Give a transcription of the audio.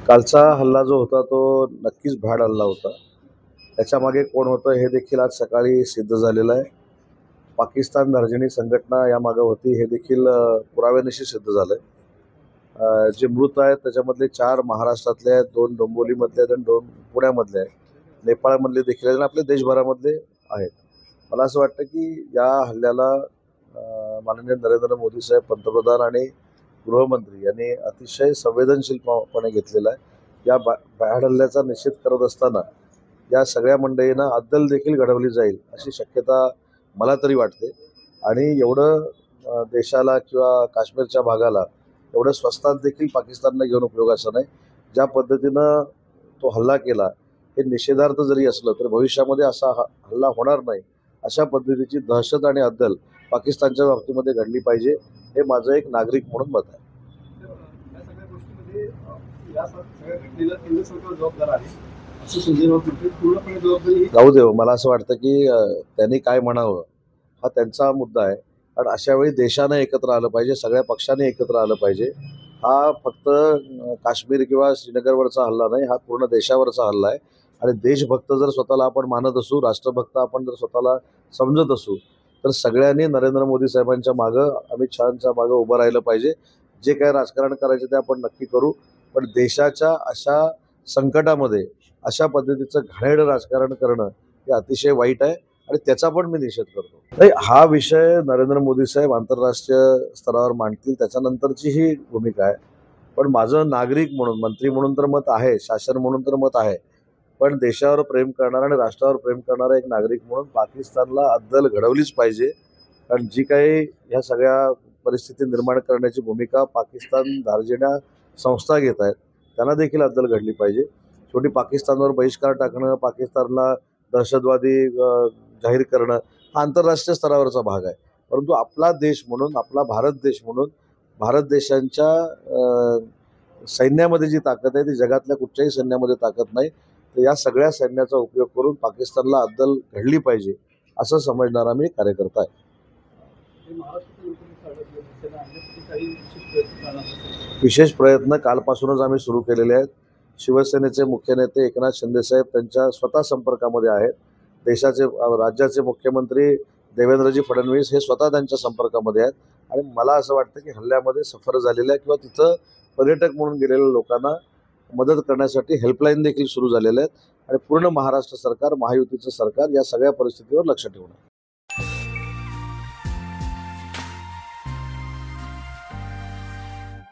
कालचा हल्ला जो होता तो नक्कीच भ्याड हल्ला होता. त्याच्यामागे कोण होतं हे देखील आज सकाळी सिद्ध झालेलं आहे. पाकिस्तान धार्जिणी संघटना यामागे होती हे देखील पुराव्यानिशी सिद्ध झालंय. जे मृत आहेत त्याच्यामधले 4 महाराष्ट्रातले आहेत, 2 डोंबिवलीमधले आहेत आणि 2 पुण्यामधले आहेत. नेपाळमधले देखील आहेत आणि आपल्या देशभरामधले आहेत. मला असं वाटतं की या हल्ल्याला माननीय नरेंद्र मोदी साहेब पंतप्रधान आणि गृहमंत्री यांनी अतिशय संवेदनशीलपणे घेतलेला आहे. या भ्याड हल्ल्याचा निषेध करत असताना या सगळ्या मंडळींना अद्दल देखील घडवली जाईल अशी शक्यता मला तरी वाटते. आणि एवढं देशाला किंवा काश्मीरच्या भागाला एवढं स्वस्तात देखील पाकिस्तानला घेऊन उपयोगाचं नाही. ज्या पद्धतीनं तो हल्ला केला हे निषेधार्थ जरी असलं तर भविष्यामध्ये असा हल्ला होणार नाही अशा पद्धतीची दहशत आणि अद्दल पाकिस्तानच्या बाबतीमध्ये घडली पाहिजे हे माझं एक नागरिक म्हणून मत आहे. राहू देव, मला असं वाटतं की त्यांनी काय म्हणावं हा त्यांचा मुद्दा आहे. कारण अशा वेळी देशानं एकत्र आलं पाहिजे, सगळ्या पक्षाने एकत्र आलं पाहिजे. हा फक्त काश्मीर किंवा श्रीनगरवरचा हल्ला नाही, हा पूर्ण देशावरचा हल्ला आहे. आणि देशभक्त जर स्वतःला आपण मानत असू, राष्ट्रभक्त आपण जर स्वतःला समजत असू तर सगळ्यांनी नरेंद्र मोदी साहेबांच्या मागं, अमित शहांच्या मागं उभं राहिलं पाहिजे. जे काय राजकारण करायचे ते आपण नक्की करू, पण देशाच्या अशा संकटामध्ये अशा पद्धतीचं घाणेरडं राजकारण करणं हे अतिशय वाईट आहे आणि त्याचा पण मी निषेध करतो. नाही, हा विषय नरेंद्र मोदी साहेब आंतरराष्ट्रीय स्तरावर मांडतील त्याच्यानंतरची ही भूमिका आहे. पण माझं नागरिक म्हणून, मंत्री म्हणून तर मत आहे, शासन म्हणून तर मत आहे, पण देशावर प्रेम करणारा आणि राष्ट्रावर प्रेम करणारा एक नागरिक म्हणून पाकिस्तानला अद्दल घडवलीच पाहिजे. कारण जी काही ह्या सगळ्या परिस्थिती निर्माण करण्याची भूमिका पाकिस्तान धार्जिण्या संस्था घेत आहेत त्यांना देखील अद्दल घडली पाहिजे. शेवटी पाकिस्तानवर बहिष्कार टाकणं, पाकिस्तानला दहशतवादी जाहीर करणं हा आंतरराष्ट्रीय स्तरावरचा भाग आहे. परंतु आपला देश म्हणून, आपला भारत देश म्हणून, भारत देशांच्या सैन्यामध्ये जी ताकद आहे ती जगातल्या कुठच्याही सैन्यामध्ये ताकद नाही. तर या सगळ्या सैन्याचा उपयोग करून पाकिस्तानला अद्दल घडली पाहिजे असं समजणारा मी कार्यकर्ता आहे. विशेष प्रयत्न कालपासूनच आम्ही सुरू केलेले आहेत. शिवसेनेचे मुख्य नेते एकनाथ शिंदे साहेब त्यांच्या स्वतः संपर्कामध्ये आहेत. देशाचे, राज्याचे मुख्यमंत्री देवेंद्रजी फडणवीस हे स्वतः त्यांच्या संपर्कामध्ये आहेत. आणि मला असं वाटतं की हल्ल्यामध्ये सफर झालेल्या किंवा तिथं पर्यटक म्हणून गेलेल्या लोकांना मदत करण्यासाठी हेल्पलाईन देखील सुरू झालेल्या आहेत. आणि पूर्ण महाराष्ट्र सरकार, महायुतीचं सरकार या सगळ्या परिस्थितीवर लक्ष ठेवणार.